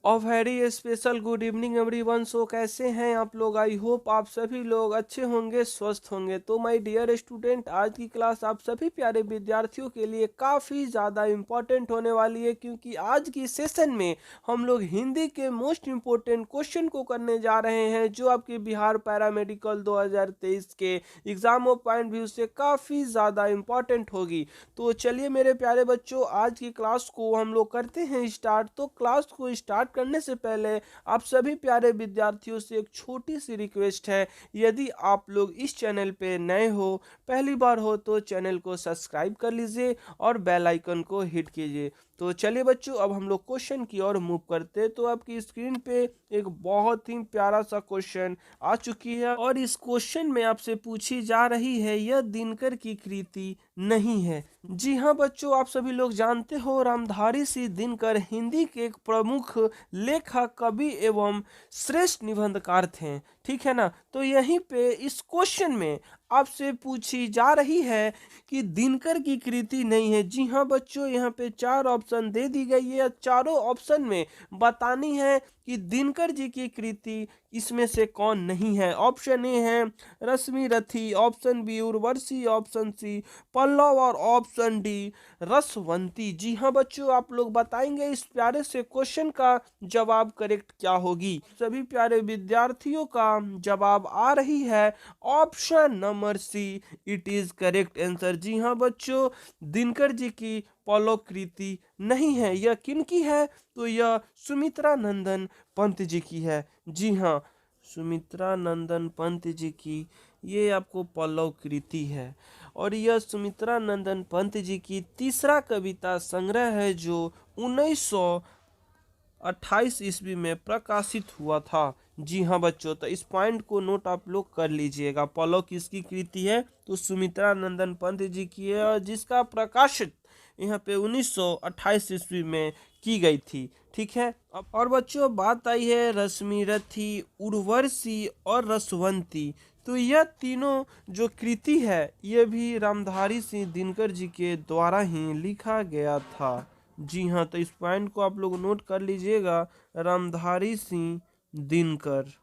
और very special good evening everyone. So कैसे हैं आप लोग? आई होप आप सभी लोग अच्छे होंगे, स्वस्थ होंगे। तो माय डियर स्टूडेंट, आज की क्लास आप सभी प्यारे विद्यार्थियों के लिए काफ़ी ज़्यादा इम्पोर्टेंट होने वाली है, क्योंकि आज की सेशन में हम लोग हिंदी के मोस्ट इम्पोर्टेंट क्वेश्चन को करने जा रहे हैं, जो आपके बिहार पैरामेडिकल 2023 के एग्जाम ऑफ पॉइंट व्यू से काफ़ी ज़्यादा इम्पोर्टेंट होगी। तो चलिए मेरे प्यारे बच्चों, आज की क्लास को हम लोग करते हैं स्टार्ट। तो क्लास को स्टार्ट करने से पहले आप सभी प्यारे विद्यार्थियों से एक छोटी सी रिक्वेस्ट है। यदि आप लोग इस चैनल पे नए हो, पहली बार हो, तो चैनल को सब्सक्राइब कर लीजिए और बेल आइकन को हिट कीजिए। तो चलिए बच्चों, अब हम लोग क्वेश्चन की ओर मूव करते हैं। तो आपकी स्क्रीन पे एक बहुत ही प्यारा सा क्वेश्चन आ चुकी है, और इस क्वेश्चन में आपसे पूछी जा रही है, यह दिनकर की कृति नहीं है। जी हाँ बच्चों, आप सभी लोग जानते हो रामधारी सिंह दिनकर हिंदी के एक प्रमुख लेखक, कवि एवं श्रेष्ठ निबंधकार थे। ठीक है ना? तो यहीं पे इस क्वेश्चन में आपसे पूछी जा रही है कि दिनकर की कृति नहीं है। जी हाँ बच्चों, यहाँ पे चार ऑप्शन दे दी गई है। चारों ऑप्शन में बतानी है कि दिनकर जी की कृति इसमें से कौन नहीं है। ऑप्शन ए है Rashmi Rathi, option B Urvashi, option C Pallav, और ऑप्शन डी रसवंती। जी हाँ बच्चों, आप लोग बताएंगे इस प्यारे से क्वेश्चन का जवाब करेक्ट क्या होगी। सभी प्यारे विद्यार्थियों का जवाब आ रही है option number C, it is correct answer. जी हाँ बच्चों, दिनकर जी की पल्लव कृति नहीं है। यह किनकी है? तो यह सुमित्रा नंदन पंत जी की है। जी हाँ, सुमित्रा नंदन पंत जी की ये आपको पल्लव कृति है। और यह सुमित्रा नंदन पंत जी की तीसरा कविता संग्रह है, जो 1928 ईस्वी में प्रकाशित हुआ था। जी हाँ बच्चों, तो इस पॉइंट को नोट आप लोग कर लीजिएगा। पल्लव किसकी कृति है? तो सुमित्रा नंदन पंत जी की है, और जिसका प्रकाशित यहाँ पे 1928 ईस्वी में की गई थी। ठीक है। अब और बच्चों, बात आई है रश्मि रथी, उर्वशी और रसवंती। तो यह तीनों जो कृति है, यह भी रामधारी सिंह दिनकर जी के द्वारा ही लिखा गया था। जी हाँ, तो इस पॉइंट को आप लोग नोट कर लीजिएगा। रामधारी सिंह दिनकर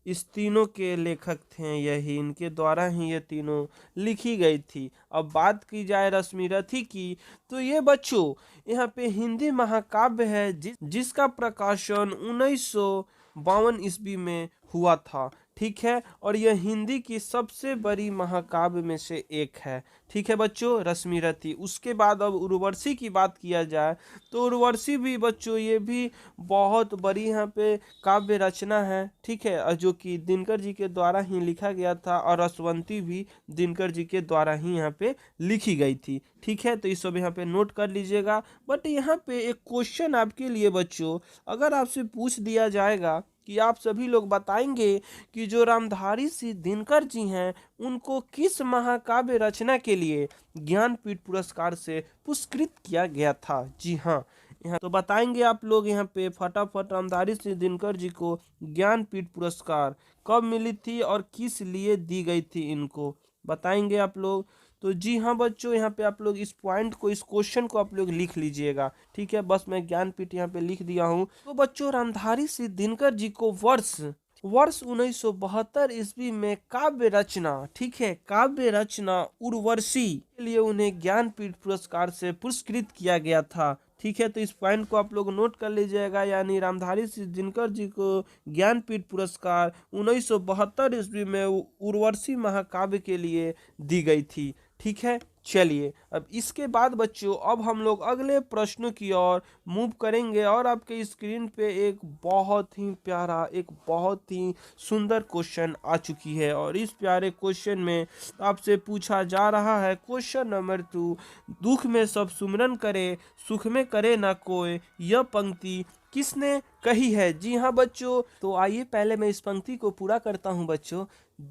इस तीनों के लेखक थे, यही इनके द्वारा ही ये तीनों लिखी गई थी। अब बात की जाए रश्मि रथी की, तो ये बच्चों यहाँ पे हिंदी महाकाव्य है, जिसका प्रकाशन 1952 ईस्वी में हुआ था। ठीक है, और यह हिंदी की सबसे बड़ी महाकाव्य में से एक है। ठीक है बच्चों, रश्मि रथी। उसके बाद अब उर्वशी की बात किया जाए, तो उर्वशी भी बच्चों ये भी बहुत बड़ी यहाँ पे काव्य रचना है। ठीक है, जो कि दिनकर जी के द्वारा ही लिखा गया था, और रसवंती भी दिनकर जी के द्वारा ही यहाँ पे लिखी गई थी। ठीक है, तो इस सब यहाँ पे नोट कर लीजिएगा। बट यहाँ पे एक क्वेश्चन आपके लिए बच्चों, अगर आपसे पूछ दिया जाएगा कि आप सभी लोग बताएंगे कि जो रामधारी सिंह दिनकर जी हैं, उनको किस महाकाव्य रचना के लिए ज्ञानपीठ पुरस्कार से पुरस्कृत किया गया था? जी हाँ, यहाँ तो बताएंगे आप लोग यहाँ पे फटाफट। रामधारी सिंह दिनकर जी को ज्ञानपीठ पुरस्कार कब मिली थी और किस लिए दी गई थी, इनको बताएंगे आप लोग। तो जी हाँ बच्चों, यहाँ पे आप लोग इस पॉइंट को, इस क्वेश्चन को आप लोग लिख लीजिएगा। ठीक है, बस मैं ज्ञानपीठ यहाँ पे लिख दिया हूँ। तो बच्चों, रामधारी सिंह दिनकर जी को वर्ष वर्ष 1972 ईस्वी में काव्य रचना, ठीक है, काव्य रचना उर्वशी के लिए उन्हें ज्ञानपीठ पुरस्कार से पुरस्कृत किया गया था। ठीक है, तो इस पॉइंट को आप लोग नोट कर लीजिएगा। यानी रामधारी सिंह दिनकर जी को ज्ञानपीठ पुरस्कार 1972 ईस्वी में उर्वशी महाकाव्य के लिए दी गई थी। ठीक है, चलिए अब इसके बाद बच्चों, अब हम लोग अगले प्रश्नों की ओर मूव करेंगे। और आपके स्क्रीन पे एक बहुत ही प्यारा, एक बहुत ही सुंदर क्वेश्चन आ चुकी है, और इस प्यारे क्वेश्चन में आपसे पूछा जा रहा है क्वेश्चन नंबर 2, दुख में सब सुमरन करे, सुख में करे ना कोई, यह पंक्ति किसने कही है? जी हाँ बच्चों, तो आइए पहले मैं इस पंक्ति को पूरा करता हूँ बच्चों।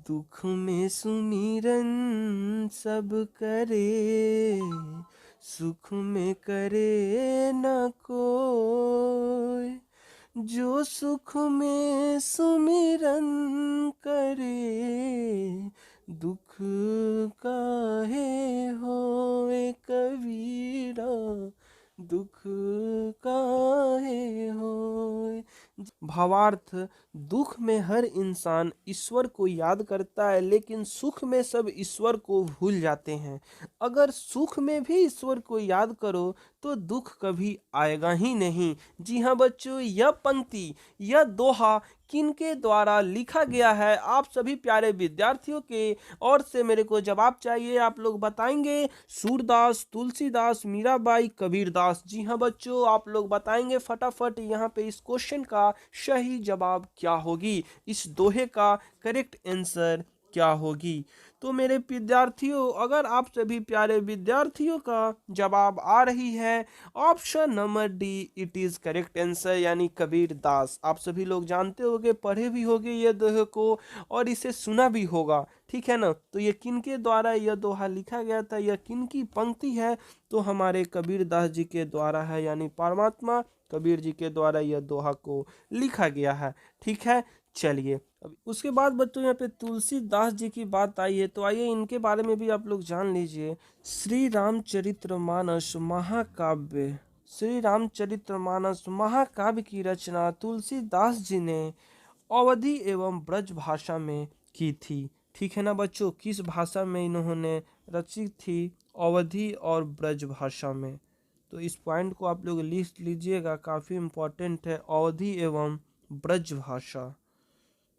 दुख में सुमिरन सब करे, सुख में करे न कोई, जो सुख में सुमिरन करे, दुख काहे होए कबीरा, दुख काहे होय। भावार्थ, दुख में हर इंसान ईश्वर को याद करता है, लेकिन सुख में सब ईश्वर को भूल जाते हैं। अगर सुख में भी ईश्वर को याद करो तो दुख कभी आएगा ही नहीं। जी हाँ बच्चों, यह पंक्ति, यह दोहा किनके द्वारा लिखा गया है? आप सभी प्यारे विद्यार्थियों के ओर से मेरे को जवाब चाहिए। आप लोग बताएंगे सूरदास, तुलसीदास, मीराबाई, कबीरदास। जी हाँ बच्चों, आप लोग बताएंगे फटाफट। यहाँ पे इस क्वेश्चन का सही जवाब क्या होगी, इस दोहे का करेक्ट आंसर क्या होगी? तो मेरे विद्यार्थियों, अगर आप सभी प्यारे विद्यार्थियों का जवाब आ रही है option number D, it is correct answer, यानी कबीर दास। आप सभी लोग जानते होंगे, पढ़े भी होंगे ये दोहे को और इसे सुना भी होगा, ठीक है ना? तो ये किनके द्वारा यह दोहा लिखा गया था, यह किनकी पंक्ति है? तो हमारे कबीर दास जी के द्वारा है, यानी परमात्मा कबीर जी के द्वारा यह दोहा को लिखा गया है, ठीक है। चलिए, अब उसके बाद बच्चों यहाँ पे तुलसीदास जी की बात आई है, तो आइए इनके बारे में भी आप लोग जान लीजिए। श्री रामचरितमानस महाकाव्य, श्री रामचरितमानस महाकाव्य की रचना तुलसीदास जी ने अवधी एवं ब्रज भाषा में की थी, ठीक है ना बच्चों? किस भाषा में इन्होंने रचित थी? अवधी और ब्रज भाषा में। तो इस पॉइंट को आप लोग लिख लीजिएगा, काफ़ी इम्पोर्टेंट है, अवधी एवं ब्रज भाषा,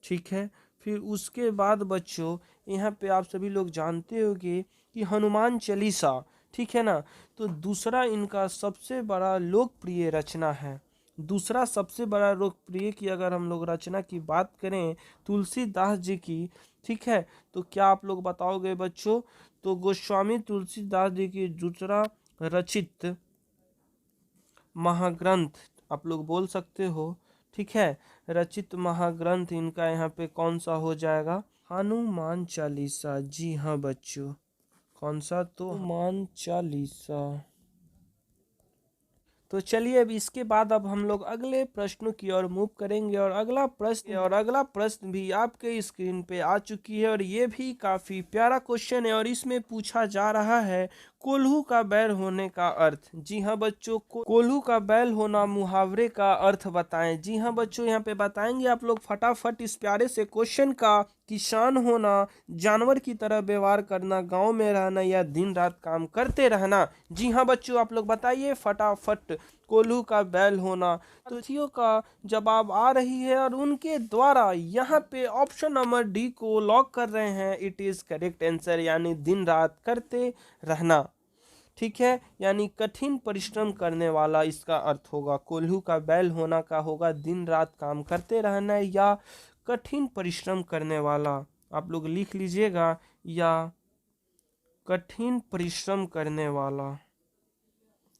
ठीक है। फिर उसके बाद बच्चों यहाँ पे आप सभी लोग जानते होंगे कि हनुमान चालीसा, ठीक है ना? तो दूसरा इनका सबसे बड़ा लोकप्रिय रचना है। दूसरा सबसे बड़ा लोकप्रिय की अगर हम लोग रचना की बात करें तुलसीदास जी की, ठीक है, तो क्या आप लोग बताओगे बच्चों? तो गोस्वामी तुलसीदास जी की दूसरा रचित महाग्रंथ आप लोग बोल सकते हो, ठीक है, रचित महाग्रंथ इनका यहाँ पे कौन सा हो जाएगा? हनुमान चालीसा। जी हाँ बच्चों, कौन सा? तो हनुमान चालीसा। तो चलिए, अब इसके बाद अब हम लोग अगले प्रश्नों की ओर मूव करेंगे, और अगला प्रश्न भी आपके स्क्रीन पे आ चुकी है, और ये भी काफी प्यारा क्वेश्चन है, और इसमें पूछा जा रहा है कोल्हू का बैल होने का अर्थ। जी हाँ बच्चों, कोल्हू का बैल होना मुहावरे का अर्थ बताएं। जी हाँ बच्चों, यहाँ पे बताएंगे आप लोग फटाफट इस प्यारे से क्वेश्चन का। किसान होना, जानवर की तरह व्यवहार करना, गांव में रहना, या दिन रात काम करते रहना। जी हाँ बच्चों, आप लोग बताइए फटाफट। कोल्हू का बैल होना, तो इसी का जवाब आ रही है, और उनके द्वारा यहाँ पे ऑप्शन नंबर डी को लॉक कर रहे हैं। इट इज करेक्ट आंसर, यानी दिन रात करते रहना, ठीक है, यानी कठिन परिश्रम करने वाला इसका अर्थ होगा। कोल्हू का बैल होना का होगा दिन रात काम करते रहना या कठिन परिश्रम करने वाला। आप लोग लिख लीजिएगा, या कठिन परिश्रम करने वाला,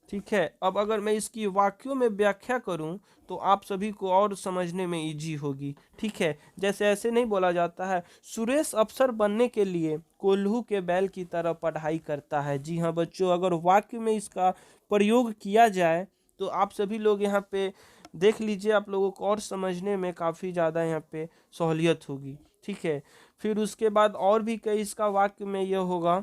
ठीक है। अब अगर मैं इसकी वाक्यों में व्याख्या करूं तो आप सभी को और समझने में इजी होगी, ठीक है। जैसे ऐसे नहीं बोला जाता है सुरेश अफसर बनने के लिए कोल्हू के बैल की तरह पढ़ाई करता है। जी हाँ बच्चों, अगर वाक्य में इसका प्रयोग किया जाए तो आप सभी लोग यहाँ पे देख लीजिए, आप लोगों को और समझने में काफ़ी ज़्यादा यहाँ पे सहूलियत होगी, ठीक है। फिर उसके बाद और भी कई इसका वाक्य में यह होगा,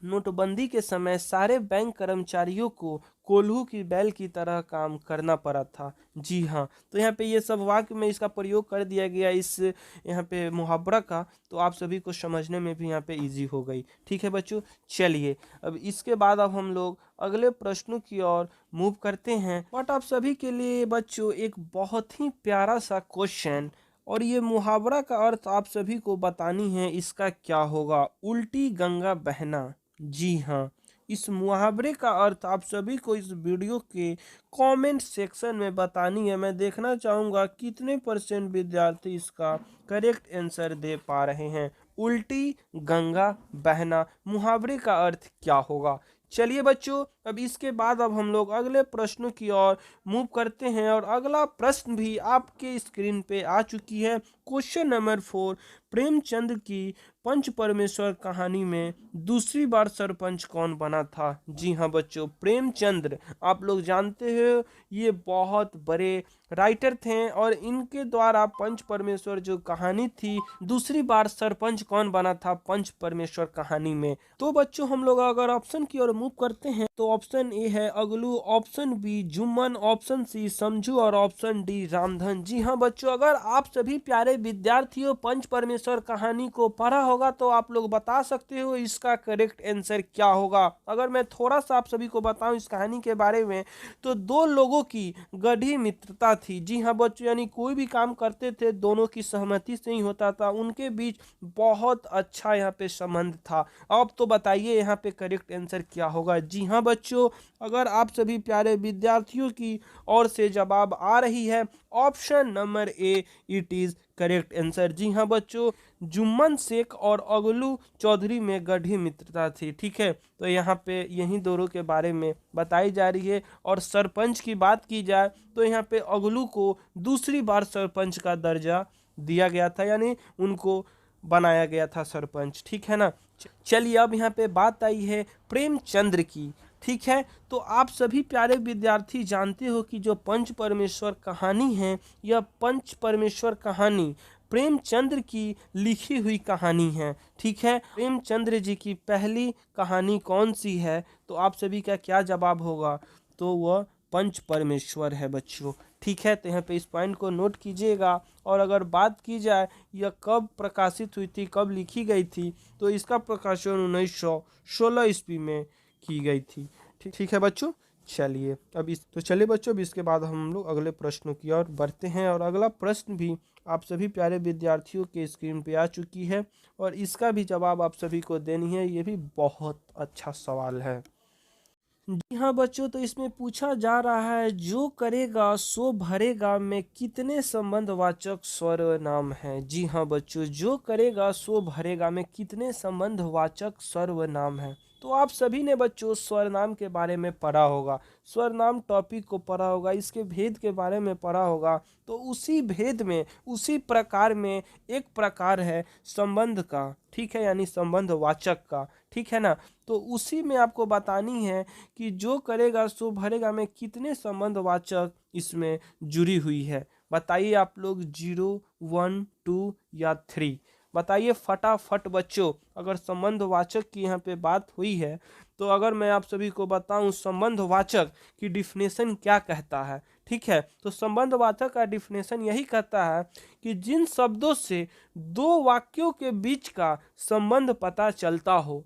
नोटबंदी के समय सारे बैंक कर्मचारियों को कोल्हू की बैल की तरह काम करना पड़ा था। जी हाँ, तो यहाँ पे ये सब वाक्य में इसका प्रयोग कर दिया गया इस यहाँ पे मुहावरा का, तो आप सभी को समझने में भी यहाँ पे इजी हो गई, ठीक है बच्चों। चलिए, अब इसके बाद अब हम लोग अगले प्रश्नों की ओर मूव करते हैं, बट आप सभी के लिए बच्चों एक बहुत ही प्यारा सा क्वेश्चन, और ये मुहावरा का अर्थ आप सभी को बतानी है, इसका क्या होगा? उल्टी गंगा बहना। जी हाँ, इस मुहावरे का अर्थ आप सभी को इस वीडियो के कमेंट सेक्शन में बतानी है। मैं देखना चाहूँगा कितने % विद्यार्थी इसका करेक्ट आंसर दे पा रहे हैं। उल्टी गंगा बहना मुहावरे का अर्थ क्या होगा? चलिए बच्चों, अब इसके बाद अब हम लोग अगले प्रश्नों की ओर मूव करते हैं, और अगला प्रश्न भी आपके स्क्रीन पे आ चुकी है। क्वेश्चन नंबर 4, प्रेमचंद की पंच परमेश्वर कहानी में दूसरी बार सरपंच कौन बना था? जी हाँ बच्चों, प्रेमचंद आप लोग जानते हो ये बहुत बड़े राइटर थे, और इनके द्वारा पंच परमेश्वर जो कहानी थी, दूसरी बार सरपंच कौन बना था पंच परमेश्वर कहानी में? तो बच्चों हम लोग अगर ऑप्शन की ओर मूव करते हैं तो ऑप्शन ए है Aglu, option B Jumman, option C Samjhu और ऑप्शन डी रामधन। जी हाँ बच्चों, अगर आप सभी प्यारे विद्यार्थियों पंच परमेश्वर कहानी को पढ़ा होगा तो आप लोग बता सकते हो इसका करेक्ट आंसर क्या होगा। अगर मैं थोड़ा सा आप सभी को बताऊं इस कहानी के बारे में, तो दो लोगों की गढ़ी मित्रता थी। जी हाँ बच्चों, यानी कोई भी काम करते थे दोनों की सहमति से ही होता था, उनके बीच बहुत अच्छा यहाँ पे संबंध था। अब तो बताइए यहाँ पे करेक्ट आंसर क्या होगा। जी हाँ बच्चों, अगर आप सभी प्यारे विद्यार्थियों की ओर से जवाब आ रही है option number A, it is correct answer. जी हाँ बच्चों, जुम्मन शेख और अगलू चौधरी में गढ़ी मित्रता थी। ठीक है, तो यहाँ पे यही दोनों के बारे में बताई जा रही है। और सरपंच की बात की जाए तो यहाँ पे अगलू को दूसरी बार सरपंच का दर्जा दिया गया था, यानी उनको बनाया गया था सरपंच। ठीक है ना। चलिए अब यहाँ पे बात आई है प्रेमचंद्र की। ठीक है, तो आप सभी प्यारे विद्यार्थी जानते हो कि जो पंच परमेश्वर कहानी है, यह पंच परमेश्वर कहानी प्रेमचंद्र की लिखी हुई कहानी है। ठीक है, प्रेमचंद्र जी की पहली कहानी कौन सी है, तो आप सभी का क्या जवाब होगा, तो वह पंच परमेश्वर है बच्चों। ठीक है, तो यहाँ पे इस पॉइंट को नोट कीजिएगा। और अगर बात की जाए यह कब प्रकाशित हुई थी, कब लिखी गई थी, तो इसका प्रकाशन 1916 ईस्वी में की गई थी। ठीक है बच्चों। चलिए चलिए बच्चों, अब इसके बाद हम लोग अगले प्रश्नों की ओर बढ़ते हैं। और अगला प्रश्न भी आप सभी प्यारे विद्यार्थियों के स्क्रीन पे आ चुकी है और इसका भी जवाब आप सभी को देनी है। ये भी बहुत अच्छा सवाल है। जी हाँ बच्चों, तो इसमें पूछा जा रहा है जो करेगा सो भरेगा में कितने संबंधवाचक सर्वनाम हैं। जी हाँ बच्चों, जो करेगा सो भरेगा में कितने संबंधवाचक सर्वनाम हैं। तो आप सभी ने बच्चों स्वरनाम के बारे में पढ़ा होगा, स्वरनाम टॉपिक को पढ़ा होगा, इसके भेद के बारे में पढ़ा होगा। तो उसी भेद में, उसी प्रकार में एक प्रकार है संबंध का। ठीक है, यानी संबंधवाचक का। ठीक है ना। तो उसी में आपको बतानी है कि जो करेगा सो भरेगा में कितने संबंधवाचक इसमें जुड़ी हुई है। बताइए आप लोग, 0, 1, 2 या 3। बताइए फटाफट बच्चों। अगर संबंधवाचक की यहाँ पे बात हुई है तो अगर मैं आप सभी को बताऊं संबंधवाचक की डिफिनेशन क्या कहता है। ठीक है, तो संबंधवाचक का डिफिनेशन यही कहता है कि जिन शब्दों से दो वाक्यों के बीच का संबंध पता चलता हो।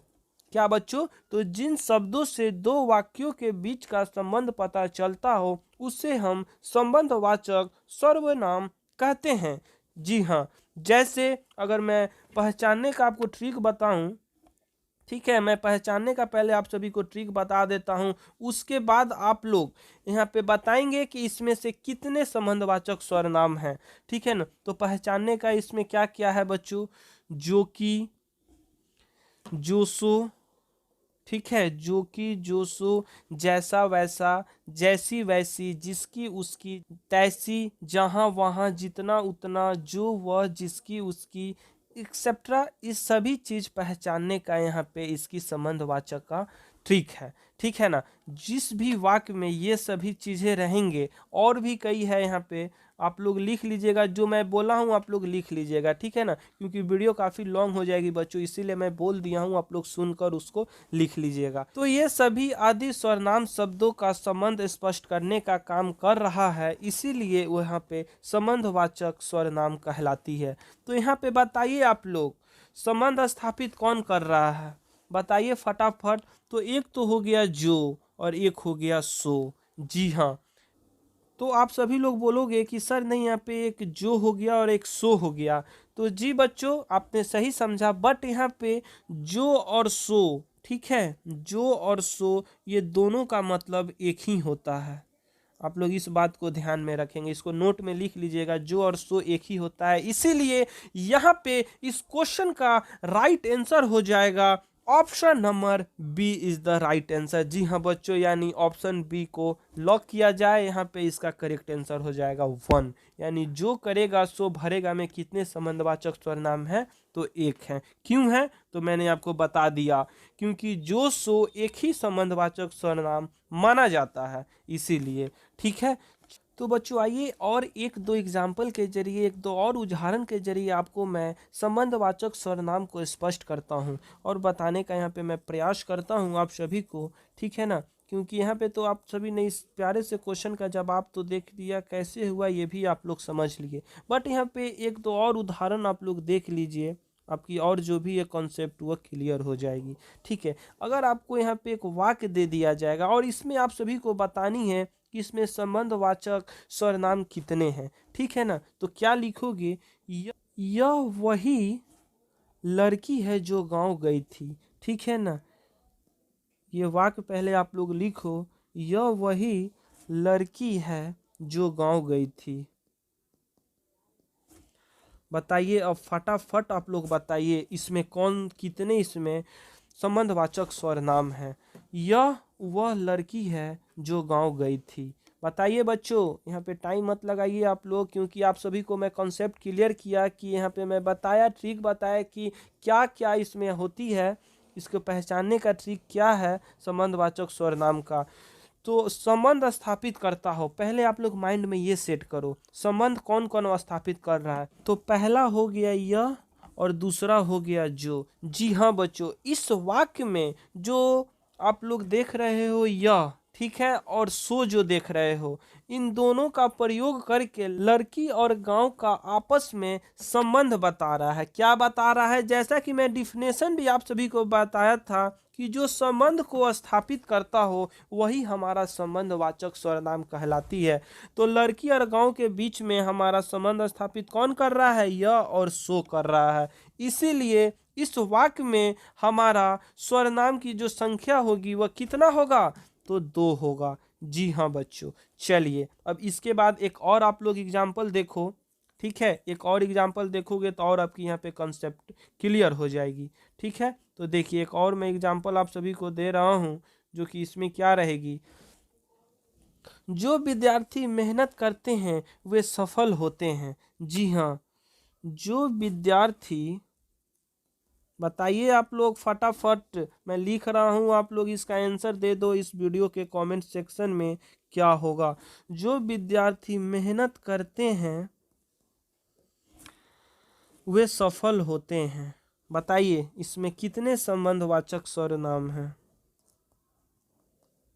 क्या बच्चों, तो जिन शब्दों से दो वाक्यों के बीच का संबंध पता चलता हो उसे हम संबंधवाचक सर्वनाम कहते हैं। जी हाँ, जैसे अगर मैं पहचानने का आपको ट्रिक बताऊं, ठीक है, मैं पहचानने का पहले आप सभी को ट्रिक बता देता हूं, उसके बाद आप लोग यहाँ पे बताएंगे कि इसमें से कितने संबंधवाचक सर्वनाम हैं। ठीक है ना। तो पहचानने का इसमें क्या क्या है बच्चों, जो कि, जो सो, ठीक है, जो कि, जो सो, जैसा वैसा, जैसी वैसी, जिसकी उसकी, तैसी, जहाँ वहाँ, जितना उतना, जो वह, जिसकी उसकी, एक्सेट्रा। इस सभी चीज पहचानने का यहाँ पे इसकी संबंधवाचक का ट्रिक है। ठीक है ना। जिस भी वाक्य में ये सभी चीजें रहेंगे, और भी कई है यहाँ पे, आप लोग लिख लीजिएगा, जो मैं बोला हूँ आप लोग लिख लीजिएगा। ठीक है ना, क्योंकि वीडियो काफ़ी लॉन्ग हो जाएगी बच्चों, इसीलिए मैं बोल दिया हूँ, आप लोग सुनकर उसको लिख लीजिएगा। तो ये सभी आदि सर्वनाम शब्दों का संबंध स्पष्ट करने का काम कर रहा है, इसीलिए वो यहाँ पे संबंधवाचक सर्वनाम कहलाती है। तो यहाँ पे बताइए आप लोग, संबंध स्थापित कौन कर रहा है, बताइए फटाफट। तो एक तो हो गया जो और एक हो गया सो। जी हाँ, तो आप सभी लोग बोलोगे कि सर नहीं, यहाँ पे एक जो हो गया और एक सो हो गया। तो जी बच्चों, आपने सही समझा, बट यहाँ पे जो और सो, ठीक है, जो और सो ये दोनों का मतलब एक ही होता है। आप लोग इस बात को ध्यान में रखेंगे, इसको नोट में लिख लीजिएगा, जो और सो एक ही होता है। इसीलिए यहाँ पे इस क्वेश्चन का राइट आंसर हो जाएगा option number B is the right answer. जी हाँ बच्चों, यानी ऑप्शन बी को लॉक किया जाए। यहाँ पे इसका करेक्ट आंसर हो जाएगा 1, यानी जो करेगा सो भरेगा में कितने संबंधवाचक सर्वनाम है, तो एक है। क्यों है, तो मैंने आपको बता दिया, क्योंकि जो सो एक ही संबंधवाचक सर्वनाम माना जाता है, इसीलिए। ठीक है, तो बच्चों आइए और एक दो एग्जाम्पल के जरिए, एक दो और उदाहरण के जरिए आपको मैं संबंधवाचक सर्वनाम को स्पष्ट करता हूं और बताने का यहाँ पे मैं प्रयास करता हूं आप सभी को। ठीक है ना, क्योंकि यहाँ पे तो आप सभी ने इस प्यारे से क्वेश्चन का जवाब तो देख लिया, कैसे हुआ ये भी आप लोग समझ लिए। बट यहाँ पे एक दो और उदाहरण आप लोग देख लीजिए, आपकी और जो भी ये कॉन्सेप्ट वो क्लियर हो जाएगी। ठीक है, अगर आपको यहाँ पे एक वाक्य दे दिया जाएगा और इसमें आप सभी को बतानी है कि इसमें संबंधवाचक सर्वनाम कितने हैं, ठीक है ना, तो क्या लिखोगे, यह वही लड़की है जो गांव गई थी। ठीक है ना, ये वाक्य पहले आप लोग लिखो, यह वही लड़की है जो गांव गई थी। बताइए अब फटाफट आप लोग बताइए इसमें कौन कितने इसमें संबंधवाचक सर्वनाम है। यह वह लड़की है जो गांव गई थी। बताइए बच्चों, यहाँ पे टाइम मत लगाइए आप लोग, क्योंकि आप सभी को मैं कॉन्सेप्ट क्लियर किया कि यहाँ पे मैं बताया, ट्रिक बताया कि क्या क्या इसमें होती है, इसको पहचानने का ट्रिक क्या है संबंधवाचक सर्वनाम का। तो संबंध स्थापित करता हो, पहले आप लोग माइंड में ये सेट करो संबंध कौन कौन स्थापित कर रहा है। तो पहला हो गया यह और दूसरा हो गया जो। जी हाँ बच्चों, इस वाक्य में जो आप लोग देख रहे हो यह, ठीक है, और सो जो देख रहे हो, इन दोनों का प्रयोग करके लड़की और गांव का आपस में संबंध बता रहा है। क्या बता रहा है, जैसा कि मैं डिफिनेशन भी आप सभी को बताया था कि जो संबंध को स्थापित करता हो वही हमारा संबंधवाचक सर्वनाम कहलाती है। तो लड़की और गांव के बीच में हमारा संबंध स्थापित कौन कर रहा है, यह और सो कर रहा है। इसीलिए इस वाक्य में हमारा सर्वनाम की जो संख्या होगी वह कितना होगा, तो 2 होगा। जी हाँ बच्चों, चलिए अब इसके बाद एक और आप लोग एग्जाम्पल देखो। ठीक है, एक और एग्जाम्पल देखोगे तो और आपकी यहाँ पे कॉन्सेप्ट क्लियर हो जाएगी। ठीक है, तो देखिए एक और मैं एग्जाम्पल आप सभी को दे रहा हूँ, जो कि इसमें क्या रहेगी, जो विद्यार्थी मेहनत करते हैं वे सफल होते हैं। जी हाँ, जो विद्यार्थी, बताइए आप लोग फटाफट, मैं लिख रहा हूँ, आप लोग इसका आंसर दे दो इस वीडियो के कमेंट सेक्शन में क्या होगा। जो विद्यार्थी मेहनत करते हैं वे सफल होते हैं। बताइए इसमें कितने संबंधवाचक सर्वनाम हैं,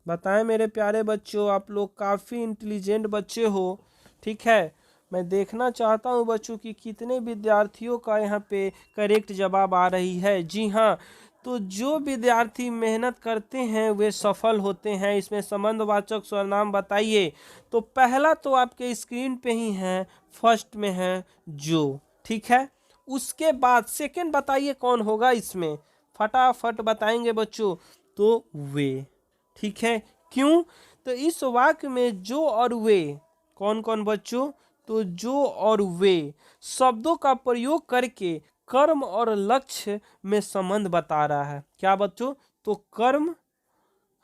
बताएं मेरे प्यारे बच्चों, आप लोग काफ़ी इंटेलिजेंट बच्चे हो। ठीक है, मैं देखना चाहता हूं बच्चों कि कितने विद्यार्थियों का यहाँ पे करेक्ट जवाब आ रही है। जी हाँ, तो जो विद्यार्थी मेहनत करते हैं वे सफल होते हैं, इसमें संबंधवाचक सर्वनाम बताइए। तो पहला तो आपके स्क्रीन पे ही है, फर्स्ट में है जो। ठीक है, उसके बाद सेकंड बताइए कौन होगा इसमें, फटाफट बताएंगे बच्चों, तो वे। ठीक है, क्यों, तो इस वाक्य में जो और वे कौन कौन बच्चों, तो जो और वे शब्दों का प्रयोग करके कर्म और लक्ष्य में संबंध बता रहा है। क्या बच्चों, तो कर्म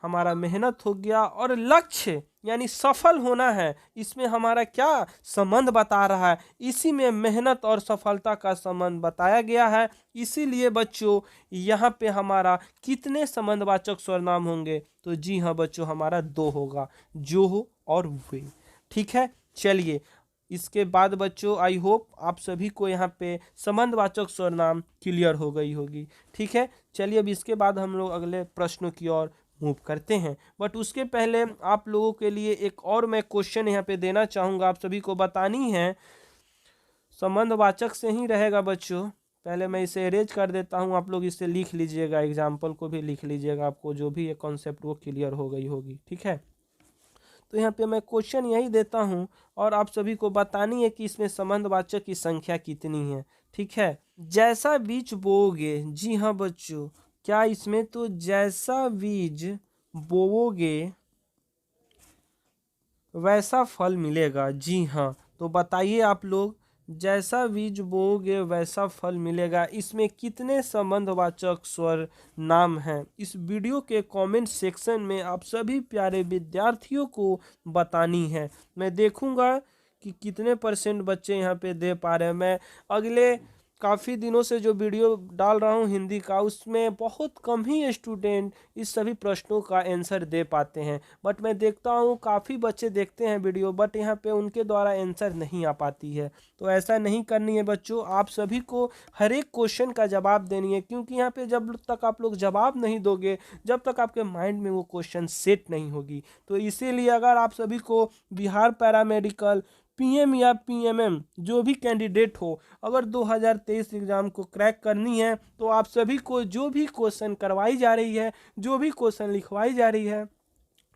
हमारा मेहनत हो गया और लक्ष्य यानी सफल होना है, इसमें हमारा क्या संबंध बता रहा है, इसी में मेहनत और सफलता का संबंध बताया गया है। इसीलिए बच्चों यहाँ पे हमारा कितने संबंधवाचक सर्वनाम होंगे, तो जी हाँ बच्चों हमारा 2 होगा, जो हो और वे। ठीक है, चलिए इसके बाद बच्चों आई होप आप सभी को यहाँ पे संबंधवाचक सर्वनाम क्लियर हो गई होगी। ठीक है, चलिए अब इसके बाद हम लोग अगले प्रश्नों की ओर मूव करते हैं। बट उसके पहले आप लोगों के लिए एक और मैं क्वेश्चन यहाँ पे देना चाहूँगा, आप सभी को बतानी है, संबंधवाचक से ही रहेगा बच्चों। पहले मैं इसे अरेंज कर देता हूँ, आप लोग इसे लिख लीजिएगा, एग्जाम्पल को भी लिख लीजिएगा, आपको जो भी ये कॉन्सेप्ट वो क्लियर हो गई होगी। ठीक है, तो यहाँ पे मैं क्वेश्चन यही देता हूँ और आप सभी को बतानी है कि इसमें संबंधवाचक की संख्या कितनी है। ठीक है, जैसा बीज बोओगे, जी हाँ बच्चों, क्या इसमें तो जैसा बीज बोओगे वैसा फल मिलेगा। जी हाँ, तो बताइए आप लोग, जैसा बीज बोओगे वैसा फल मिलेगा, इसमें कितने संबंधवाचक स्वर नाम हैं, इस वीडियो के कमेंट सेक्शन में आप सभी प्यारे विद्यार्थियों को बतानी है। मैं देखूंगा कि कितने % बच्चे यहाँ पे दे पा रहे हैं। मैं अगले काफ़ी दिनों से जो वीडियो डाल रहा हूँ हिंदी का, उसमें बहुत कम ही स्टूडेंट इस सभी प्रश्नों का आंसर दे पाते हैं। बट मैं देखता हूँ काफ़ी बच्चे देखते हैं वीडियो, बट यहाँ पे उनके द्वारा आंसर नहीं आ पाती है। तो ऐसा नहीं करनी है बच्चों, आप सभी को हर एक क्वेश्चन का जवाब देनी है, क्योंकि यहाँ पे जब तक आप लोग जवाब नहीं दोगे, जब तक आपके माइंड में वो क्वेश्चन सेट नहीं होगी। तो इसीलिए अगर आप सभी को बिहार पैरामेडिकल, पीएम या पीएमएम जो भी कैंडिडेट हो, अगर 2023 एग्ज़ाम को क्रैक करनी है, तो आप सभी को जो भी क्वेश्चन करवाई जा रही है, जो भी क्वेश्चन लिखवाई जा रही है,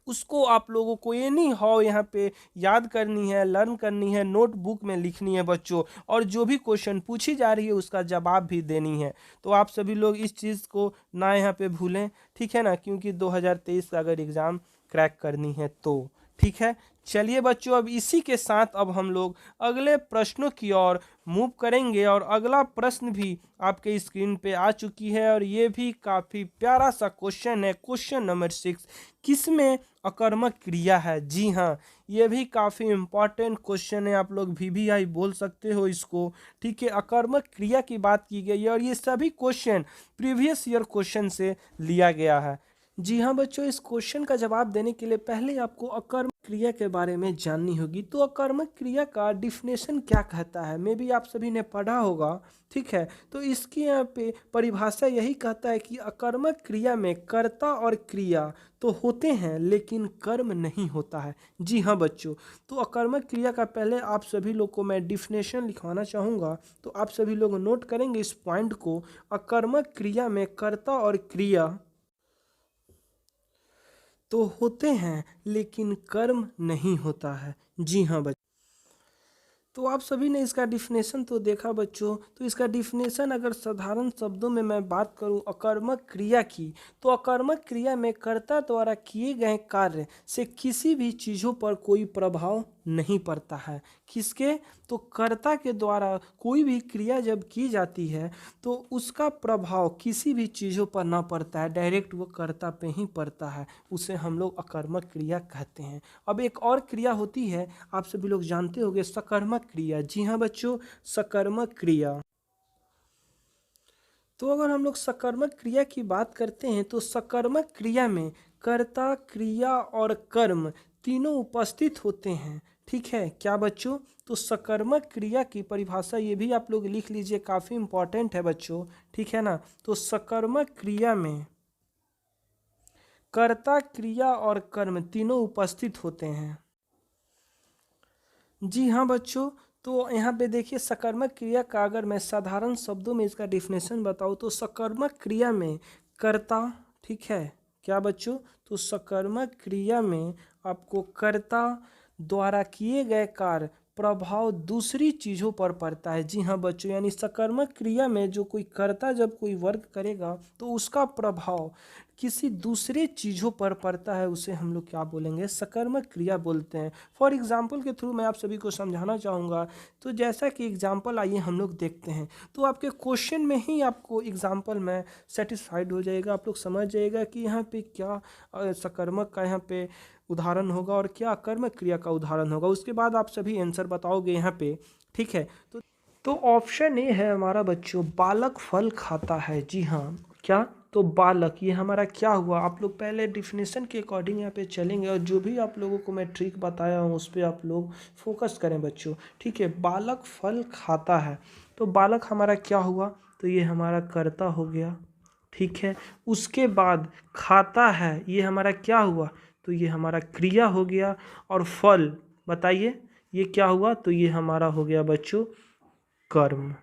उसको आप लोगों को एनी हाउ यहाँ पे याद करनी है, लर्न करनी है, नोटबुक में लिखनी है बच्चों, और जो भी क्वेश्चन पूछी जा रही है उसका जवाब भी देनी है। तो आप सभी लोग इस चीज़ को ना यहाँ पे भूलें, ठीक है ना, क्योंकि 2023 का अगर एग्ज़ाम क्रैक करनी है तो ठीक है। चलिए बच्चों, अब इसी के साथ अब हम लोग अगले प्रश्नों की ओर मूव करेंगे, और अगला प्रश्न भी आपके स्क्रीन पे आ चुकी है, और ये भी काफ़ी प्यारा सा क्वेश्चन है। क्वेश्चन नंबर 6, किसमें अकर्मक क्रिया है? जी हाँ, ये भी काफ़ी इम्पॉर्टेंट क्वेश्चन है, आप लोग VVI बोल सकते हो इसको, ठीक है। अकर्मक क्रिया की बात की गई है, और ये सभी क्वेश्चन प्रीवियस ईयर क्वेश्चन से लिया गया है। जी हाँ बच्चों, इस क्वेश्चन का जवाब देने के लिए पहले आपको अकर्मक क्रिया के बारे में जाननी होगी। तो अकर्मक क्रिया का डिफिनेशन क्या कहता है, मे भी आप सभी ने पढ़ा होगा, ठीक है। तो इसकी यहाँ पे परिभाषा यही कहता है कि अकर्मक क्रिया में कर्ता और क्रिया तो होते हैं लेकिन कर्म नहीं होता है। जी हाँ बच्चों, तो अकर्मक क्रिया का पहले आप सभी लोग को मैं डिफिनेशन लिखवाना चाहूँगा, तो आप सभी लोग नोट करेंगे इस पॉइंट को। अकर्मक क्रिया में कर्ता और क्रिया तो होते हैं लेकिन कर्म नहीं होता है। जी हाँ बच्चों, तो आप सभी ने इसका डिफिनेशन तो देखा बच्चों। तो इसका डिफिनेशन अगर साधारण शब्दों में मैं बात करूं अकर्मक क्रिया की, तो अकर्मक क्रिया में कर्ता द्वारा किए गए कार्य से किसी भी चीज़ों पर कोई प्रभाव नहीं पड़ता है। किसके? तो कर्ता के द्वारा कोई भी क्रिया जब की जाती है तो उसका प्रभाव किसी भी चीज़ों पर ना पड़ता है, डायरेक्ट वो कर्ता पे ही पड़ता है। उसे हम लोग अकर्मक क्रिया कहते हैं। अब एक और क्रिया होती है, आप सभी लोग जानते होंगे, सकर्मक क्रिया। जी हाँ बच्चों, सकर्मक क्रिया। तो अगर हम लोग सकर्मक क्रिया की बात करते हैं, तो सकर्मक क्रिया में कर्ता, क्रिया और कर्म तीनों उपस्थित होते हैं, ठीक है। क्या बच्चों? तो सकर्मक क्रिया की परिभाषा ये भी आप लोग लिख लीजिए, काफ़ी इंपॉर्टेंट है बच्चों, ठीक है ना। तो सकर्मक क्रिया में कर्ता, क्रिया और कर्म तीनों उपस्थित होते हैं। जी हाँ बच्चों, तो यहाँ पे देखिए सकर्मक क्रिया का अगर मैं साधारण शब्दों में इसका डिफिनेशन बताऊँ, तो सकर्मक क्रिया में कर्ता, ठीक है। क्या बच्चों? तो सकर्मक क्रिया में आपको कर्ता द्वारा किए गए कार्य प्रभाव दूसरी चीज़ों पर पड़ता है। जी हाँ बच्चों, यानी सकर्मक क्रिया में जो कोई कर्ता जब कोई वर्क करेगा तो उसका प्रभाव किसी दूसरे चीज़ों पर पड़ता है, उसे हम लोग क्या बोलेंगे? सकर्मक क्रिया बोलते हैं। फॉर एग्जाम्पल के थ्रू मैं आप सभी को समझाना चाहूँगा। तो जैसा कि एग्जाम्पल आइए हम लोग देखते हैं, तो आपके क्वेश्चन में ही आपको एग्जाम्पल में सेटिस्फाइड हो जाएगा, आप लोग समझ जाएगा कि यहाँ पे क्या सकर्मक का यहाँ पे उदाहरण होगा और क्या कर्मक क्रिया का उदाहरण होगा। उसके बाद आप सभी आंसर बताओगे यहाँ पे, ठीक है। तो ऑप्शन ए है हमारा बच्चों, बालक फल खाता है। जी हाँ, क्या? तो बालक, ये हमारा क्या हुआ? आप लोग पहले डिफिनेशन के अकॉर्डिंग यहाँ पे चलेंगे, और जो भी आप लोगों को मैं ट्रिक बताया हूँ उस पर आप लोग फोकस करें बच्चों, ठीक है। बालक फल खाता है, तो बालक हमारा क्या हुआ? तो ये हमारा कर्ता हो गया, ठीक है। उसके बाद खाता है, ये हमारा क्या हुआ? तो ये हमारा क्रिया हो गया। और फल, बताइए ये क्या हुआ? तो ये हमारा हो गया बच्चों कर्म,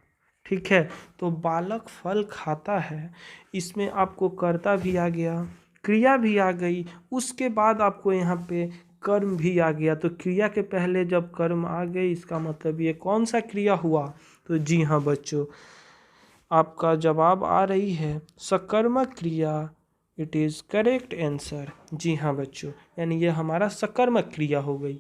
ठीक है। तो बालक फल खाता है, इसमें आपको कर्ता भी आ गया, क्रिया भी आ गई, उसके बाद आपको यहाँ पे कर्म भी आ गया। तो क्रिया के पहले जब कर्म आ गई, इसका मतलब ये कौन सा क्रिया हुआ? तो जी हाँ बच्चों, आपका जवाब आ रही है सकर्मक क्रिया। It is correct answer. जी हाँ बच्चों, यानी ये हमारा सकर्मक क्रिया हो गई।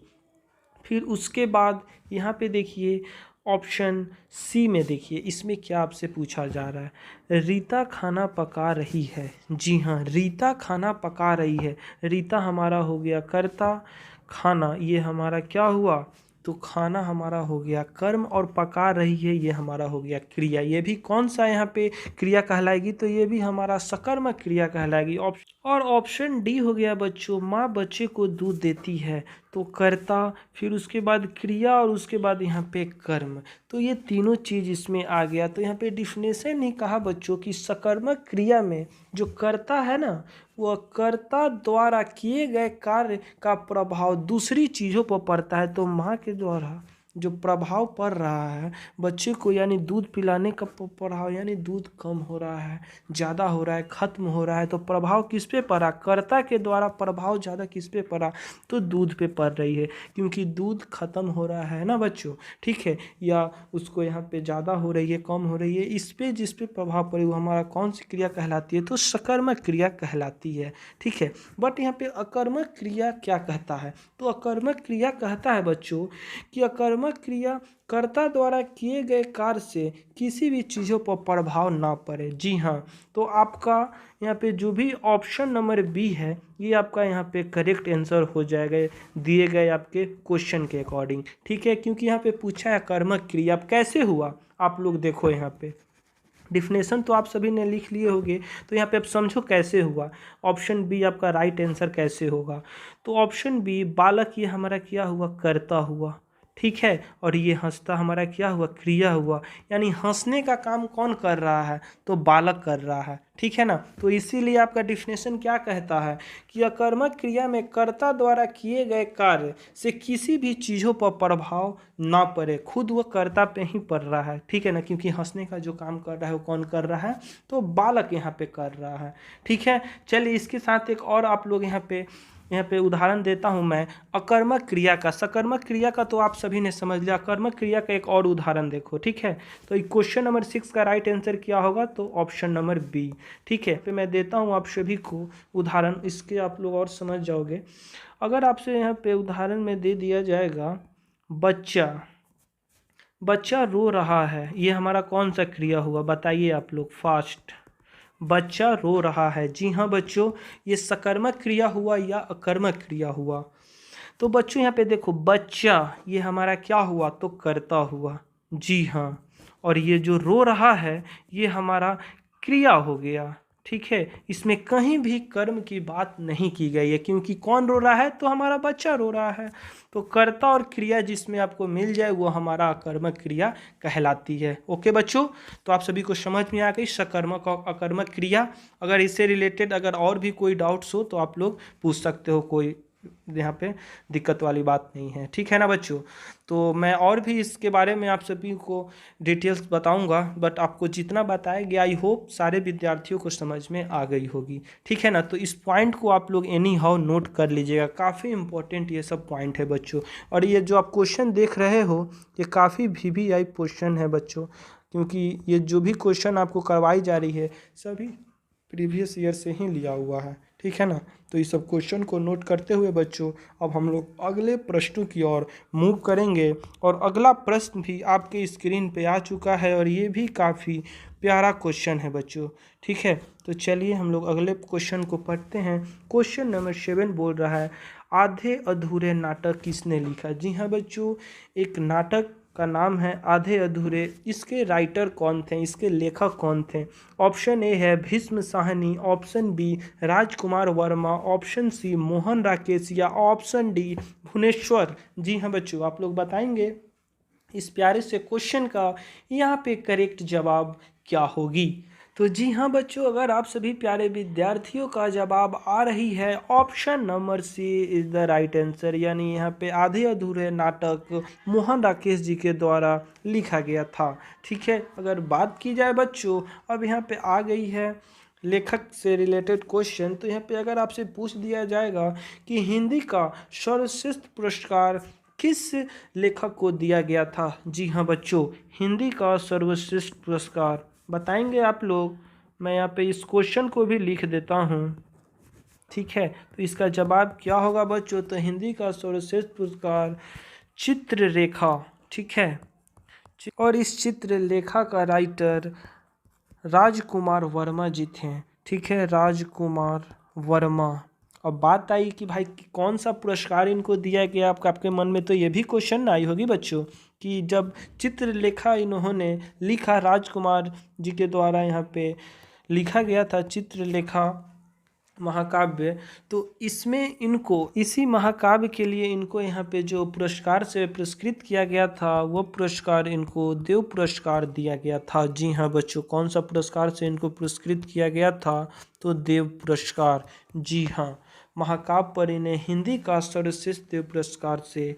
फिर उसके बाद यहाँ पे देखिए ऑप्शन सी में, देखिए इसमें क्या आपसे पूछा जा रहा है। रीता खाना पका रही है। जी हाँ, रीता खाना पका रही है। रीता हमारा हो गया कर्ता, खाना ये हमारा क्या हुआ? तो खाना हमारा हो गया कर्म और पका रही है ये हमारा हो गया क्रिया। ये भी कौन सा यहाँ पे क्रिया कहलाएगी, तो ये भी हमारा सकर्मक क्रिया कहलाएगी। और ऑप्शन डी हो गया बच्चों, माँ बच्चे को दूध देती है, तो कर्ता, फिर उसके बाद क्रिया और उसके बाद यहाँ पे कर्म। तो ये तीनों चीज़ इसमें आ गया। तो यहाँ पे डिफिनेशन ही कहा बच्चों कि सकर्मक क्रिया में जो कर्ता है ना, वह कर्ता द्वारा किए गए कार्य का प्रभाव दूसरी चीज़ों पर पड़ता है। तो माँ के द्वारा जो प्रभाव पड़ रहा है बच्चे को, यानी दूध पिलाने का प्रभाव, यानी दूध कम हो रहा है, ज़्यादा हो रहा है, खत्म हो रहा है, तो प्रभाव किस पे पड़ा, कर्ता के द्वारा प्रभाव ज़्यादा किस पे पड़ा, तो दूध पे पड़ रही है, क्योंकि दूध खत्म हो रहा है ना बच्चों, ठीक है, या उसको यहाँ पे ज़्यादा हो रही है, कम हो रही है, इस पे जिस पे प्रभाव पड़े वो हमारा कौन सी क्रिया कहलाती है, तो सकर्मक क्रिया कहलाती है, ठीक है। बट यहाँ पे अकर्मक क्रिया क्या कहता है, तो अकर्मक क्रिया कहता है बच्चों कि अकर्मक क्रिया कर्ता द्वारा किए गए कार्य से किसी भी चीज़ों पर प्रभाव ना पड़े। जी हाँ, तो आपका यहाँ पे जो भी ऑप्शन नंबर बी है ये आपका यहाँ पे करेक्ट आंसर हो जाएगा दिए गए आपके क्वेश्चन के अकॉर्डिंग, ठीक है, क्योंकि यहाँ पे पूछा है कर्मक क्रिया अब कैसे हुआ। आप लोग देखो यहाँ पे डिफिनेशन तो आप सभी ने लिख लिए होंगे, तो यहाँ पे आप समझो कैसे हुआ। ऑप्शन बी आपका राइट आंसर कैसे होगा, तो ऑप्शन बी बालक ये हमारा क्या हुआ, कर्ता हुआ, ठीक है, और ये हंसता हमारा क्या हुआ, क्रिया हुआ, यानी हंसने का काम कौन कर रहा है, तो बालक कर रहा है, ठीक है ना। तो इसीलिए आपका डिफिनेशन क्या कहता है कि अकर्मक क्रिया में कर्ता द्वारा किए गए कार्य से किसी भी चीज़ों पर प्रभाव ना पड़े, खुद वो कर्ता पे ही पड़ रहा है, ठीक है ना, क्योंकि हंसने का जो काम कर रहा है वो कौन कर रहा है, तो बालक यहाँ पे कर रहा है, ठीक है। चलिए इसके साथ एक और आप लोग यहाँ पे उदाहरण देता हूं मैं अकर्मक क्रिया का। सकर्मक क्रिया का तो आप सभी ने समझ लिया, अकर्मक क्रिया का एक और उदाहरण देखो, ठीक है। तो क्वेश्चन नंबर 6 का राइट आंसर क्या होगा, तो ऑप्शन नंबर बी, ठीक है। फिर मैं देता हूं आप सभी को उदाहरण, इसके आप लोग और समझ जाओगे। अगर आपसे यहाँ पे उदाहरण में दे दिया जाएगा बच्चा रो रहा है, ये हमारा कौन सा क्रिया हुआ, बताइए आप लोग फास्ट। बच्चा रो रहा है, जी हाँ बच्चों, ये सकर्मक क्रिया हुआ या अकर्मक क्रिया हुआ। तो बच्चों यहाँ पे देखो बच्चा ये हमारा क्या हुआ, तो कर्ता हुआ, जी हाँ, और ये जो रो रहा है ये हमारा क्रिया हो गया, ठीक है। इसमें कहीं भी कर्म की बात नहीं की गई है, क्योंकि कौन रो रहा है, तो हमारा बच्चा रो रहा है। तो कर्ता और क्रिया जिसमें आपको मिल जाए वो हमारा अकर्मक क्रिया कहलाती है। ओके बच्चों, तो आप सभी को समझ में आ गई सकर्मक और अकर्मक क्रिया। अगर इससे रिलेटेड अगर और भी कोई डाउट्स हो तो आप लोग पूछ सकते हो, कोई यहाँ पे दिक्कत वाली बात नहीं है, ठीक है ना बच्चों। तो मैं और भी इसके बारे में आप सभी को डिटेल्स बताऊंगा, बट आपको जितना बताया गया आई होप सारे विद्यार्थियों को समझ में आ गई होगी, ठीक है ना। तो इस पॉइंट को आप लोग एनी हाउ नोट कर लीजिएगा, काफ़ी इंपॉर्टेंट ये सब पॉइंट है बच्चों। और ये जो आप क्वेश्चन देख रहे हो ये काफ़ी VVI क्वेश्चन है बच्चों, क्योंकि ये जो भी क्वेश्चन आपको करवाई जा रही है सभी प्रीवियस ईयर से ही लिया हुआ है, ठीक है ना। तो इस सब क्वेश्चन को नोट करते हुए बच्चों अब हम लोग अगले प्रश्नों की ओर मूव करेंगे। और अगला प्रश्न भी आपके स्क्रीन पे आ चुका है और ये भी काफ़ी प्यारा क्वेश्चन है बच्चों, ठीक है। तो चलिए हम लोग अगले क्वेश्चन को पढ़ते हैं। क्वेश्चन नंबर 7 बोल रहा है आधे अधूरे नाटक किसने लिखा। जी हाँ बच्चों, एक नाटक का नाम है आधे अधूरे। इसके राइटर कौन थे, इसके लेखक कौन थे। ऑप्शन ए है Bhishma Sahni, option B Rajkumar Verma, option C Mohan Rakesh, या ऑप्शन डी भुवनेश्वर। जी हाँ बच्चों, आप लोग बताएंगे इस प्यारे से क्वेश्चन का यहाँ पे करेक्ट जवाब क्या होगी। तो जी हाँ बच्चों, अगर आप सभी प्यारे विद्यार्थियों का जवाब आ रही है option number C is the right answer, यानी यहाँ पे आधे अधूरे नाटक मोहन राकेश जी के द्वारा लिखा गया था, ठीक है। अगर बात की जाए बच्चों, अब यहाँ पे आ गई है लेखक से रिलेटेड क्वेश्चन। तो यहाँ पे अगर आपसे पूछ दिया जाएगा कि हिंदी का सर्वश्रेष्ठ पुरस्कार किस लेखक को दिया गया था। जी हाँ बच्चों, हिंदी का सर्वश्रेष्ठ पुरस्कार बताएंगे आप लोग। मैं यहाँ पे इस क्वेश्चन को भी लिख देता हूँ, ठीक है। तो इसका जवाब क्या होगा बच्चों, तो हिंदी का सर्वश्रेष्ठ पुरस्कार चित्ररेखा, ठीक है। और इस चित्रलेखा का राइटर राजकुमार वर्मा जी थे, ठीक है, राजकुमार वर्मा। अब बात आई कि भाई कौन सा पुरस्कार इनको दिया गया, आपके मन में तो ये भी क्वेश्चन आई होगी बच्चों कि जब चित्रलेखा इन्होंने लिखा, राजकुमार जी के द्वारा यहाँ पे लिखा गया था चित्रलेखा महाकाव्य, तो इसमें इनको इसी महाकाव्य के लिए इनको यहाँ पे जो पुरस्कार से पुरस्कृत किया गया था वो पुरस्कार इनको देव पुरस्कार दिया गया था। जी हाँ बच्चों, कौन सा पुरस्कार से इनको पुरस्कृत किया गया था, तो देव पुरस्कार। जी हाँ, महाकाव्य पर इन्हें हिंदी का सर्वश्रेष्ठ देव पुरस्कार से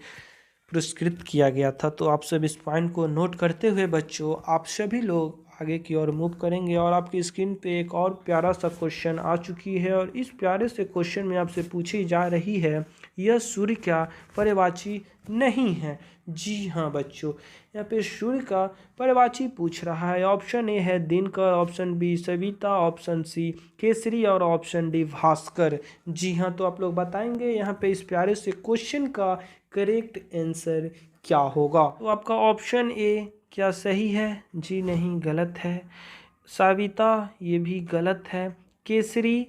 पुरस्कृत किया गया था। तो आप सब इस पॉइंट को नोट करते हुए बच्चों आप सभी लोग आगे की ओर मूव करेंगे। और आपकी स्क्रीन पे एक और प्यारा सा क्वेश्चन आ चुकी है और इस प्यारे से क्वेश्चन में आपसे पूछी जा रही है, यह सूर्य क्या पर्यायवाची नहीं है। जी हाँ बच्चों, यहाँ पे सूर्य का पर्यायवाची पूछ रहा है। ऑप्शन ए है Dinkar, option B Savita, option C Kesari और ऑप्शन डी भास्कर। जी हाँ, तो आप लोग बताएंगे यहाँ पे इस प्यारे से क्वेश्चन का करेक्ट आंसर क्या होगा। तो आपका ऑप्शन ए क्या सही है? जी नहीं, गलत है। सविता ये भी गलत है। केसरी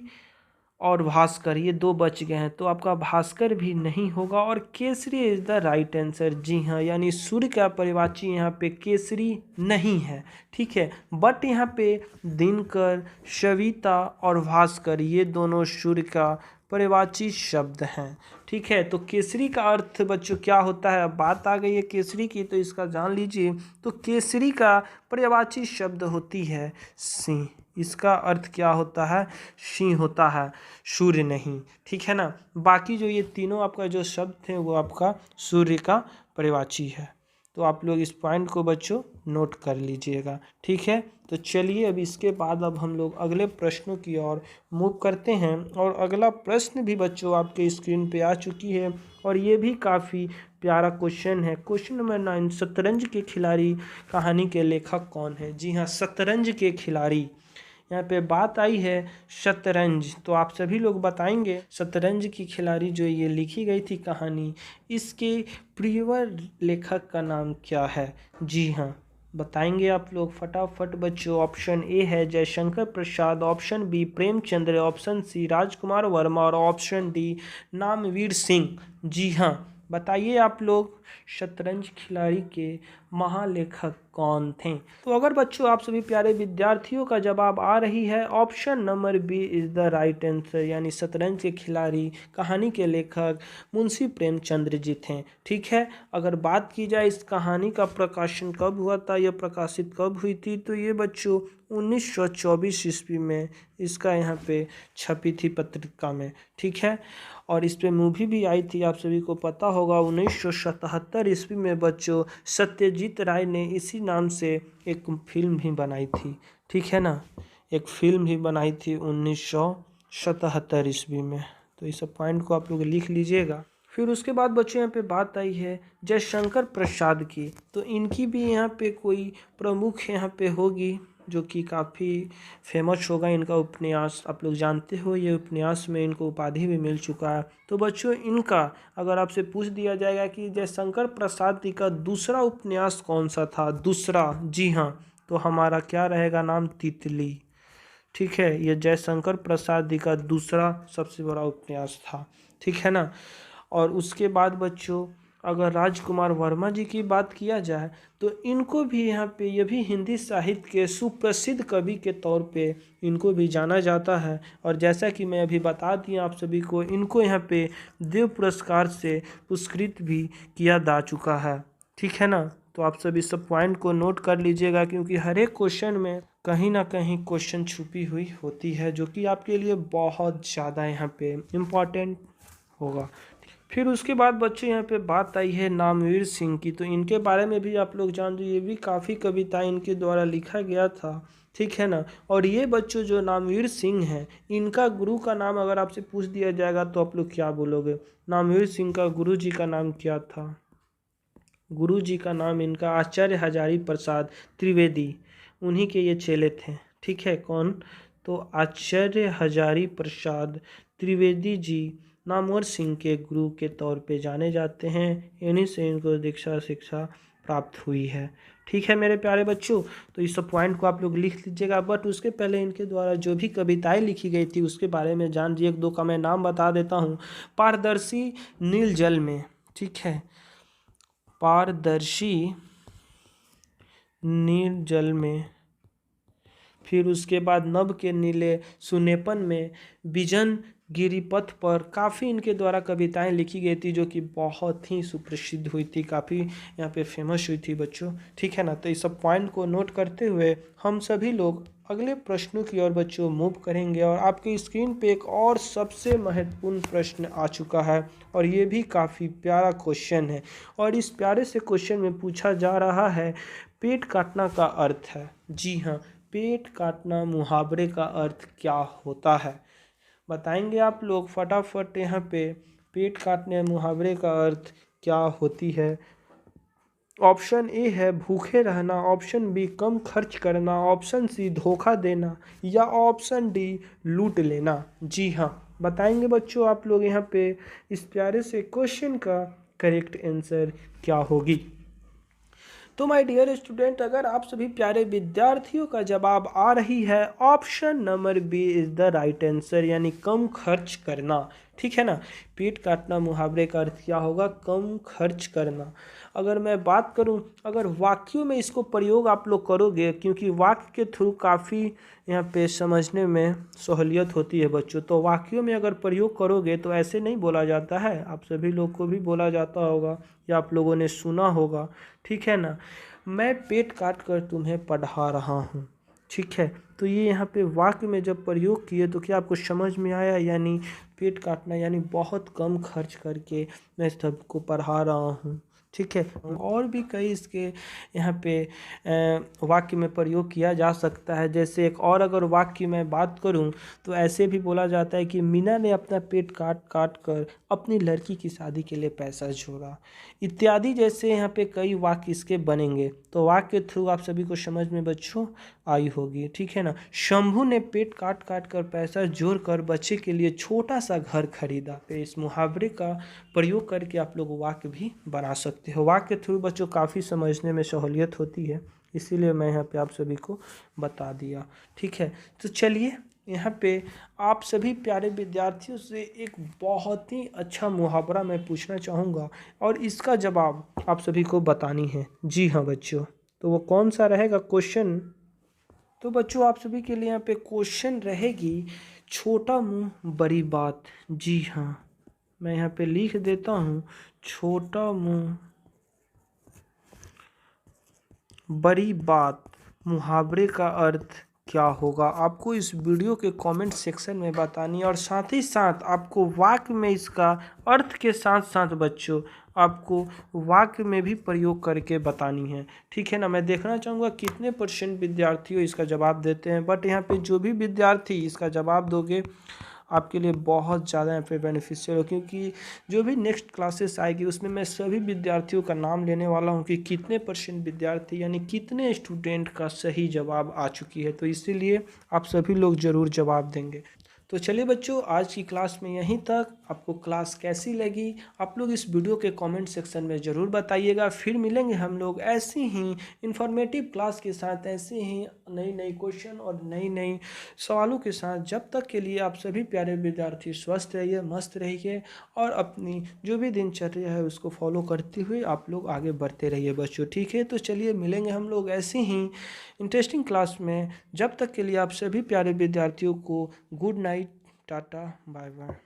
और भास्कर ये दो बच गए हैं, तो आपका भास्कर भी नहीं होगा और Kesari is the right answer. जी हाँ, यानी सूर्य का पर्यायवाची यहाँ पे केसरी नहीं है। ठीक है, बट यहाँ पे दिनकर, सविता और भास्कर ये दोनों सूर्य का पर्यायवाची शब्द हैं। ठीक है, तो केसरी का अर्थ बच्चों क्या होता है, अब बात आ गई है केसरी की तो इसका जान लीजिए। तो केसरी का पर्यायवाची शब्द होती है सिंह। इसका अर्थ क्या होता है? सिंह होता है, सूर्य नहीं। ठीक है ना, बाकी जो ये तीनों आपका जो शब्द थे वो आपका सूर्य का पर्यायवाची है। तो आप लोग इस पॉइंट को बच्चों नोट कर लीजिएगा। ठीक है, तो चलिए अब इसके बाद अब हम लोग अगले प्रश्नों की ओर मूव करते हैं। और अगला प्रश्न भी बच्चों आपके स्क्रीन पे आ चुकी है और ये भी काफ़ी प्यारा क्वेश्चन है। क्वेश्चन नंबर 9, शतरंज के खिलाड़ी कहानी के लेखक कौन है? जी हाँ, शतरंज के खिलाड़ी, यहाँ पे बात आई है शतरंज, तो आप सभी लोग बताएंगे शतरंज की खिलाड़ी जो ये लिखी गई थी कहानी, इसके प्रिय लेखक का नाम क्या है? जी हाँ, बताएंगे आप लोग फटाफट बच्चों। ऑप्शन ए है Jaishankar Prasad, option B Premchandra, option C Rajkumar Verma और ऑप्शन डी नामवीर सिंह। जी हाँ, बताइए आप लोग शतरंज खिलाड़ी के महालेखक कौन थे? तो अगर बच्चों आप सभी प्यारे विद्यार्थियों का जवाब आ रही है option number B is the right answer, यानी शतरंज के खिलाड़ी कहानी के लेखक मुंशी प्रेमचंद्र जी थे। ठीक है, अगर बात की जाए इस कहानी का प्रकाशन कब हुआ था, यह प्रकाशित कब हुई थी, तो ये बच्चों 1924 ईस्वी में इसका यहाँ पे छपी थी पत्रिका में। ठीक है, और इस पे मूवी भी आई थी, आप सभी को पता होगा 1977 ईस्वी में बच्चों सत्यजीत राय ने इसी नाम से एक फिल्म भी बनाई थी। ठीक है ना, एक फिल्म भी बनाई थी 1977 ईस्वी में। तो इस पॉइंट को आप लोग लिख लीजिएगा। फिर उसके बाद बच्चों यहाँ पे बात आई है जयशंकर प्रसाद की, तो इनकी भी यहाँ पे कोई प्रमुख यहाँ पे होगी जो कि काफ़ी फेमस होगा। इनका उपन्यास आप लोग जानते हो, ये उपन्यास में इनको उपाधि भी मिल चुका है। तो बच्चों इनका अगर आपसे पूछ दिया जाएगा कि जयशंकर प्रसाद जी का दूसरा उपन्यास कौन सा था, दूसरा, जी हाँ, तो हमारा क्या रहेगा नाम? तितली। ठीक है, ये जयशंकर प्रसाद जी का दूसरा सबसे बड़ा उपन्यास था। ठीक है ना, और उसके बाद बच्चों अगर राजकुमार वर्मा जी की बात किया जाए तो इनको भी यहाँ पे, ये भी हिंदी साहित्य के सुप्रसिद्ध कवि के तौर पे इनको भी जाना जाता है। और जैसा कि मैं अभी बता दिया आप सभी को, इनको यहाँ पे देव पुरस्कार से पुरस्कृत भी किया जा चुका है। ठीक है ना, तो आप सभी सब पॉइंट को नोट कर लीजिएगा क्योंकि हर एक क्वेश्चन में कहीं ना कहीं क्वेश्चन छुपी हुई होती है जो कि आपके लिए बहुत ज़्यादा यहाँ पे इम्पॉर्टेंट होगा। फिर उसके बाद बच्चों यहाँ पे बात आई है नामवीर सिंह की, तो इनके बारे में भी आप लोग जान लीजिए, ये भी काफ़ी कविताएं इनके द्वारा लिखा गया था। ठीक है ना, और ये बच्चों जो नामवीर सिंह हैं, इनका गुरु का नाम अगर आपसे पूछ दिया जाएगा तो आप लोग क्या बोलोगे? नामवीर सिंह का गुरु जी का नाम क्या था? गुरु जी का नाम इनका आचार्य हजारी प्रसाद त्रिवेदी, उन्हीं के ये चेले थे। ठीक है, कौन? तो आचार्य हजारी प्रसाद त्रिवेदी जी नामवर सिंह के गुरु के तौर पे जाने जाते हैं। इन्हीं से इनको दीक्षा शिक्षा प्राप्त हुई है। ठीक है मेरे प्यारे बच्चों, तो इस सब पॉइंट को आप लोग लिख लीजिएगा। बट उसके पहले इनके द्वारा जो भी कविताएं लिखी गई थी उसके बारे में जान लीजिए। एक दो का मैं नाम बता देता हूँ। पारदर्शी नील जल में, ठीक है, पारदर्शी नील जल में, फिर उसके बाद नभ के नीले सुनेपन में, बिजन गिरिपथ पर, काफ़ी इनके द्वारा कविताएं लिखी गई थी जो कि बहुत ही सुप्रसिद्ध हुई थी, काफ़ी यहाँ पे फेमस हुई थी बच्चों। ठीक है ना, तो इस सब पॉइंट को नोट करते हुए हम सभी लोग अगले प्रश्नों की ओर बच्चों मूव करेंगे। और आपकी स्क्रीन पे एक और सबसे महत्वपूर्ण प्रश्न आ चुका है और ये भी काफ़ी प्यारा क्वेश्चन है। और इस प्यारे से क्वेश्चन में पूछा जा रहा है पेट काटना का अर्थ है। जी हाँ, पेट काटना मुहावरे का अर्थ क्या होता है बताएंगे आप लोग फटाफट। यहाँ पे पेट काटने मुहावरे का अर्थ क्या होती है। ऑप्शन ए है भूखे रहना, ऑप्शन बी कम खर्च करना, ऑप्शन सी धोखा देना, या ऑप्शन डी लूट लेना। जी हाँ, बताएंगे बच्चों आप लोग यहाँ पे इस प्यारे से क्वेश्चन का करेक्ट आंसर क्या होगी। तो माय डियर स्टूडेंट, अगर आप सभी प्यारे विद्यार्थियों का जवाब आ रही है option number B is the right answer, यानी कम खर्च करना। ठीक है ना, पेट काटना मुहावरे का अर्थ क्या होगा, कम खर्च करना। अगर मैं बात करूं, अगर वाक्यों में इसको प्रयोग आप लोग करोगे, क्योंकि वाक्य के थ्रू काफ़ी यहाँ पे समझने में सहूलियत होती है बच्चों, तो वाक्यों में अगर प्रयोग करोगे तो ऐसे नहीं बोला जाता है। आप सभी लोग को भी बोला जाता होगा या आप लोगों ने सुना होगा। ठीक है ना, मैं पेट काट कर तुम्हें पढ़ा रहा हूँ। ठीक है, तो ये यहाँ पे वाक्य में जब प्रयोग किए तो क्या आपको समझ में आया, यानी पेट काटना यानी बहुत कम खर्च करके मैं सबको पढ़ा रहा हूँ। ठीक है, और भी कई इसके यहाँ पे वाक्य में प्रयोग किया जा सकता है। जैसे एक और अगर वाक्य में बात करूँ तो ऐसे भी बोला जाता है कि मीना ने अपना पेट काट काट कर अपनी लड़की की शादी के लिए पैसा जोड़ा, इत्यादि। जैसे यहाँ पे कई वाक्य इसके बनेंगे, तो वाक्य के थ्रू आप सभी को समझ में बच्चों आई होगी। ठीक है ना, शंभू ने पेट काट काट कर पैसा जोड़ कर बच्चे के लिए छोटा सा घर खरीदा। तो इस मुहावरे का प्रयोग करके आप लोग वाक्य भी बना सकते हो। वाक्य के थ्रू बच्चों काफ़ी समझने में सहूलियत होती है, इसीलिए मैं यहाँ पे आप सभी को बता दिया। ठीक है, तो चलिए यहाँ पे आप सभी प्यारे विद्यार्थियों से एक बहुत ही अच्छा मुहावरा मैं पूछना चाहूँगा और इसका जवाब आप सभी को बतानी है। जी हाँ बच्चों, तो वो कौन सा रहेगा क्वेश्चन। तो बच्चों आप सभी के लिए यहाँ पे क्वेश्चन रहेगी छोटा मुंह बड़ी बात। जी हाँ, मैं यहाँ पे लिख देता हूँ छोटा मुंह बड़ी बात मुहावरे का अर्थ क्या होगा, आपको इस वीडियो के कमेंट सेक्शन में बतानी है। और साथ ही साथ आपको वाक्य में इसका अर्थ के साथ साथ बच्चों आपको वाक्य में भी प्रयोग करके बतानी है। ठीक है ना, मैं देखना चाहूँगा कितने % विद्यार्थियों इसका जवाब देते हैं। बट यहाँ पे जो भी विद्यार्थी इसका जवाब दोगे आपके लिए बहुत ज़्यादा यहाँ पे बेनिफिशियल हो, क्योंकि जो भी नेक्स्ट क्लासेस आएगी उसमें मैं सभी विद्यार्थियों का नाम लेने वाला हूँ कि कितने % विद्यार्थी यानी कितने स्टूडेंट का सही जवाब आ चुकी है। तो इसीलिए आप सभी लोग ज़रूर जवाब देंगे। तो चलिए बच्चों, आज की क्लास में यहीं तक। आपको क्लास कैसी लगी आप लोग इस वीडियो के कमेंट सेक्शन में ज़रूर बताइएगा। फिर मिलेंगे हम लोग ऐसी ही इन्फॉर्मेटिव क्लास के साथ, ऐसे ही नई नई क्वेश्चन और नई नई सवालों के साथ। जब तक के लिए आप सभी प्यारे विद्यार्थी स्वस्थ रहिए, मस्त रहिए और अपनी जो भी दिनचर्या है उसको फॉलो करते हुए आप लोग आगे बढ़ते रहिए बच्चों। ठीक है, तो चलिए मिलेंगे हम लोग ऐसी ही इंटरेस्टिंग क्लास में। जब तक के लिए आप सभी प्यारे विद्यार्थियों को good night, tata, bye bye.